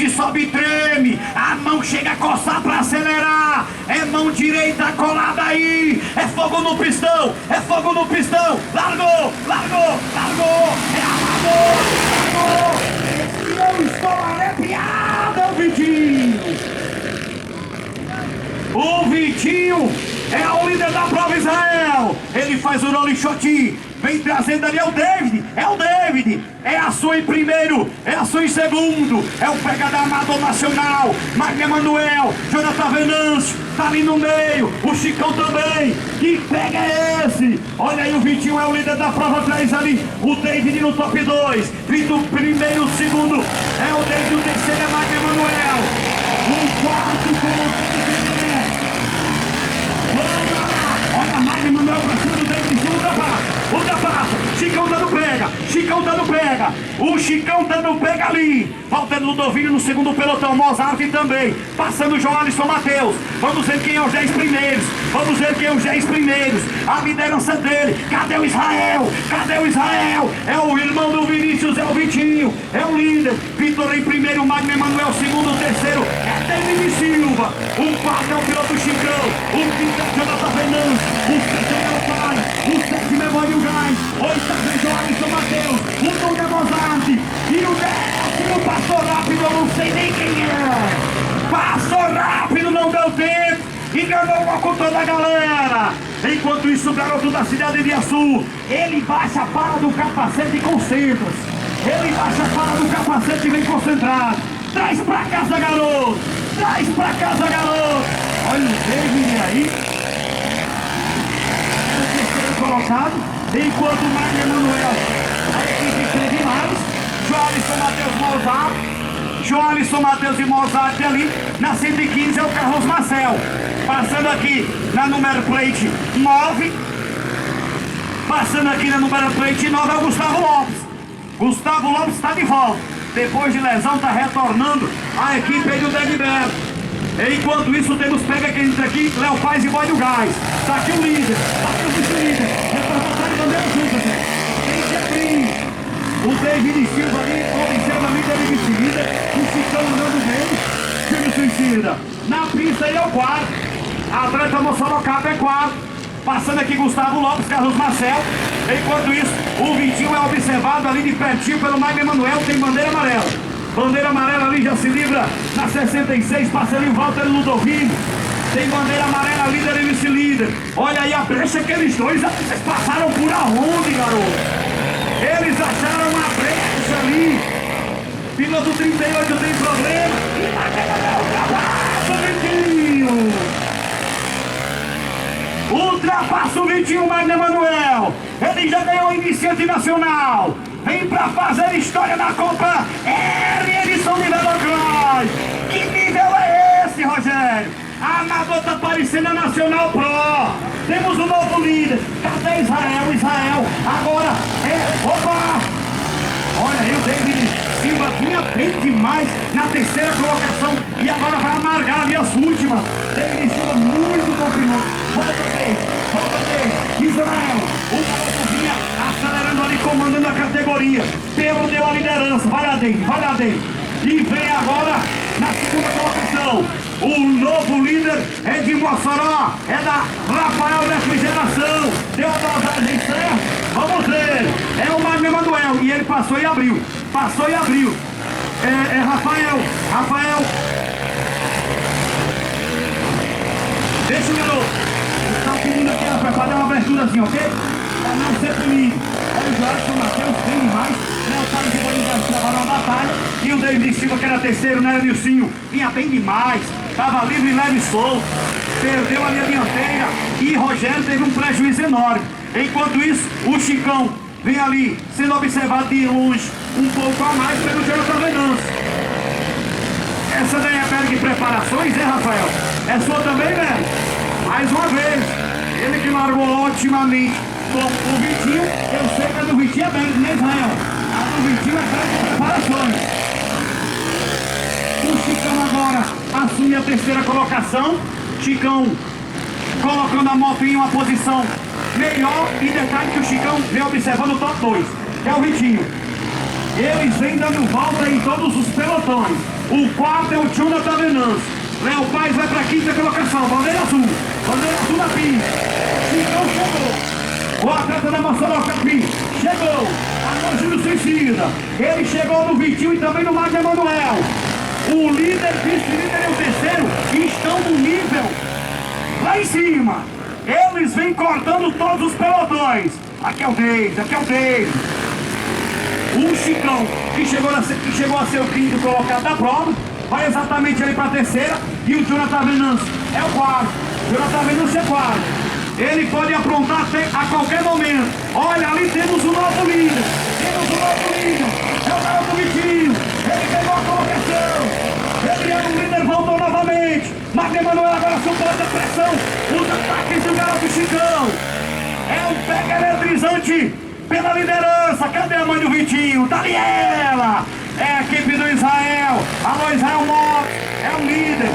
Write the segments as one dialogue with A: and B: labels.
A: frente sobe e treme, a mão chega a coçar pra acelerar, é mão direita colada aí, é fogo no pistão, é fogo no pistão, largou, largou, largou, é amador, largou, eu estou arrepiado, é o Vitinho. O Vitinho é o líder da prova, Israel. Ele faz o rolling shot, vem trazendo ali, é o David, é a sua em primeiro, é a sua em segundo, é o pegada amador nacional, Magno Emanuel, Jonathan Venâncio, tá ali no meio, o Chicão também, que pega é esse? Olha aí, o Vitinho é o líder da prova, atrás ali, o David no top 2, Vitor primeiro, o segundo, é o David, o terceiro é Magno Emanuel, o quarto colocado. Olha a Magno Emanuel pra cima do David, ultrapassa, Chicão dando pega, o Chicão dando pega ali, faltando Ludovinho no segundo pelotão, Mozart também, passando o Joalisson Matheus, vamos ver quem é os 10 primeiros, a liderança dele, cadê o Israel, é o irmão do Vinícius, é o Vitinho, é o líder, Vitor em primeiro, Magno Emanuel segundo, terceiro, é David Silva, o quarto é o piloto Chicão, o quinto é o Jonathan Venâncio, o sexto é o pai, o sétimo é Bonnie Gás, oitavo é Joalisson Matheus, o nono é Mozart, e o décimo passou rápido, eu não sei nem quem é, passou rápido, não deu tempo, enganou logo toda a galera. Enquanto isso, o garoto da cidade de Açu, ele baixa a para do capacete e concentra-se, e vem concentrado, traz pra casa, garoto, olha o David aí, colocado, enquanto o Magno Emanuel, a equipe teve mais, Joalisson Matheus e Mozart ali, na 115 é o Carlos Marcel, passando aqui na número plate 9, é o Gustavo Lopes está de volta, depois de lesão está retornando a equipe aí do Degberto. Enquanto isso, temos pega quem entra aqui, Léo Paz e Boy do Gás. Tá aqui o líder, o vice-líder. Retornatário também ajuda, gente. O David Silva ali, observa a líder e vice-líder. O Chicão andando dele, filho suicida. Na pista ele é o quarto. Atleta Mossorocaba é quarto. Passando aqui Gustavo Lopes, Carlos Marcel. Enquanto isso, o Vitinho é observado ali de pertinho pelo Magno Emanuel, tem bandeira amarela. Bandeira amarela ali já se livra na 66, passa ali o Walter Ludovino. Tem bandeira amarela, líder e vice-líder. Olha aí a brecha que eles dois, vocês passaram por aonde, garoto? Eles acharam uma brecha ali. Piloto 38 tem problema. E ultrapassa o Vitinho, Magno Emanuel. Ele já ganhou o iniciante nacional. Vem pra fazer história na Copa R edição de Velocross. Que nível é esse, Rogério? A amador tá parecendo a Nacional Pro. Temos um novo líder. Cadê Israel? Agora opa! Olha aí o David Silva vinha bem demais na terceira colocação. E agora vai amargar ali as últimas. David Silva muito bom piloto. Volta bem. Israel, o garoto vinha acelerando ali, comandando a categoria. Pedro deu a liderança, vai lá dentro. E vem agora na segunda colocação. O novo líder é de Mossoró, é da Rafael Refrigeração. Deu a dosagem certa, vamos ver. É o Magno Emanuel e ele passou e abriu. É Rafael. Deixa o garoto. Está pedindo aqui, para fazer uma abertura assim, ok? Para não ser punido. Olha o Joalisson Matheus, bem demais. Léo Paz de Bolinho Garcia para uma batalha. E o David Silva, que era terceiro, né, Nilcinho? Vinha bem demais. Estava livre, leve e solto. Perdeu ali a dianteira. E Rogério teve um prejuízo enorme. Enquanto isso, o Chicão vem ali, sendo observado de longe, um pouco a mais pelo Jonathan Venâncio. Essa daí é a pele de preparações, hein, Rafael? É sua também, velho? Mais uma vez, ele que largou otimamente com o Vitinho. Eu sei que a do Vitinho é bem, né, Israel? A do Vitinho é bem de preparações. O Chicão agora assume a terceira colocação. Chicão colocando a moto em uma posição melhor. E detalhe que o Chicão vem observando o top 2, que é o Vitinho. Eles vêm dando volta em todos os pelotões. O quarto é o Jonathan Venâncio. Léo Paz vai para a quinta colocação. Bandeira azul na pista. Chicão chegou. O atleta da Mossoró Capim chegou. Agora Júlio Suicida. Ele chegou no Vitinho e também no Magno Emanuel. O líder, vice-líder e o terceiro estão no nível lá em cima. Eles vêm cortando todos os pelotões. Aqui é o David. O Chicão, que chegou a ser o quinto colocado da prova, vai exatamente ali para a terceira. E o Jonathan Venâncio é o quarto. Jonathan Venâncio é quarto. Ele pode aprontar a qualquer momento. Olha, ali temos o novo líder. É o garoto Vitinho. Ele pegou a colocação. Ele é o líder, voltou novamente. Magno Emanuel agora suporta a pressão. Os ataques do garoto Chicão. É um pega eletrizante pela liderança. Cadê a mãe do Vitinho? Daniela. É a equipe do Israel. Alô, Israel Motos. É o líder.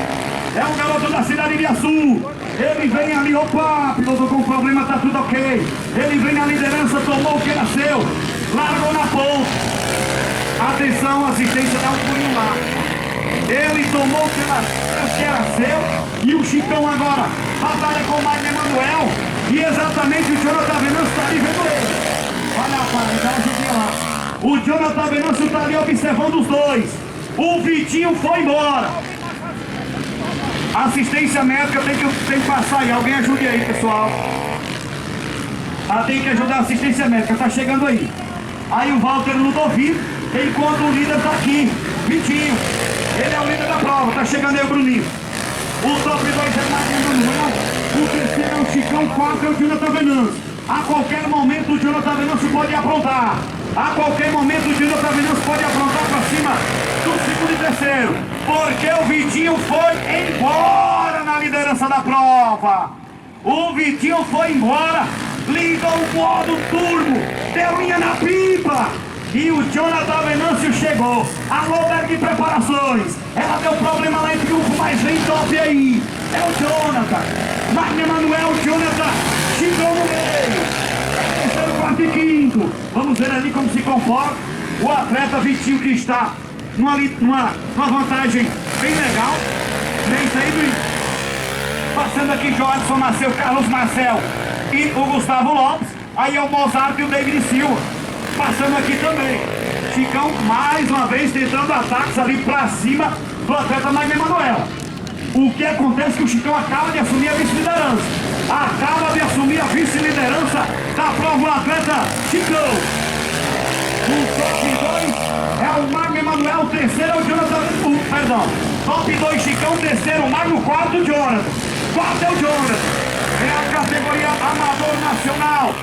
A: É o garoto da cidade de Açu. Ele vem ali, opa, piloto com problema, tá tudo ok. Ele vem na liderança, tomou o que era seu. Largou na ponta. Atenção, assistência, dá um pulinho lá. Ele tomou o que era seu. E o Chicão agora batalha com o Magno Emanuel. E exatamente o Jonathan Venâncio está ali vendo ele. Olha rapaz, dá uma ajudinha lá. O Jonathan Venâncio está ali observando os dois. O Vitinho foi embora. Assistência médica tem que passar aí. Alguém ajude aí, pessoal. Tem que ajudar a assistência médica. Tá chegando aí. Aí o Walter Ludovico, enquanto o líder tá aqui. Vitinho. Ele é o líder da prova. Tá chegando aí o Bruninho. O top 2 é Magno Emanuel. O terceiro é o Chicão. O quarto é o Jonathan Venâncio. A qualquer momento o Jonathan Venâncio pode aprontar. A qualquer momento o Jonathan Venâncio pode aprontar para cima do segundo e terceiro. Porque o Vitinho foi embora na liderança da prova. O Vitinho foi embora. Ligou o modo turbo. Deu linha na pipa. E o Jonathan Venâncio chegou. Alô, Berg Preparações. Ela deu problema lá em Triunfo, mas vem top aí. É o Jonathan. Magno Emanuel, Jonathan. Chegou no meio. Terceiro, quarto e quinto. Vamos ver ali como se comporta o atleta Vitinho, que está numa vantagem bem legal. Vem saindo. Passando aqui Joadson Marcel, Carlos Marcel e o Gustavo Lopes. Aí é o Mozart e o David Silva. Passando aqui também. Chicão mais uma vez tentando ataques ali pra cima do atleta Magno Emanuel. O que acontece é que o Chicão acaba de assumir a vice-liderança. Acaba de assumir a vice-liderança da prova o atleta Chicão. O top 2 é o Magno Emanuel, o terceiro é o Jonathan. Top 2 Chicão, terceiro Magno, quarto Jonathan. Quarto é o Jonathan. É a categoria Amador Nacional.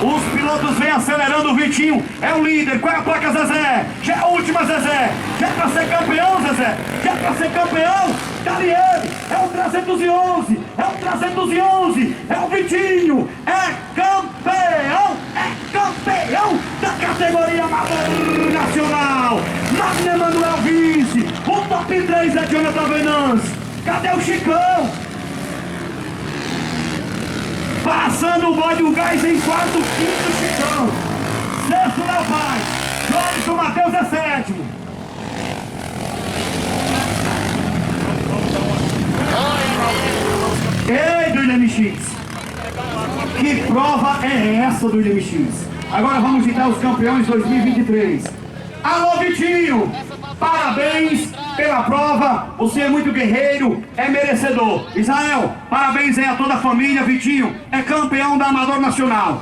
A: Os pilotos vêm acelerando, o Vitinho é o líder. Qual é a placa, Zezé? Já é a última, Zezé. Já é pra ser campeão, Zezé. Já é pra ser campeão. Daniel, é o 311. É o 311. É o Vitinho. É campeão. É campeão da categoria Amador Nacional. Magno Emanuel vice. O top 3 é Jonathan Venâncio. Cadê o Chicão? Passando o bode, o gás em quarto, quinto Chicão. Sexto Léo Paz. Jorge Matheus é sétimo. Ei, do MX. Que prova é essa do MX? Agora vamos citar os campeões 2023. Alô, Vitinho. Parabéns pela prova, você é muito guerreiro, é merecedor. Israel, parabéns aí a toda a família. Vitinho é campeão da Amador Nacional.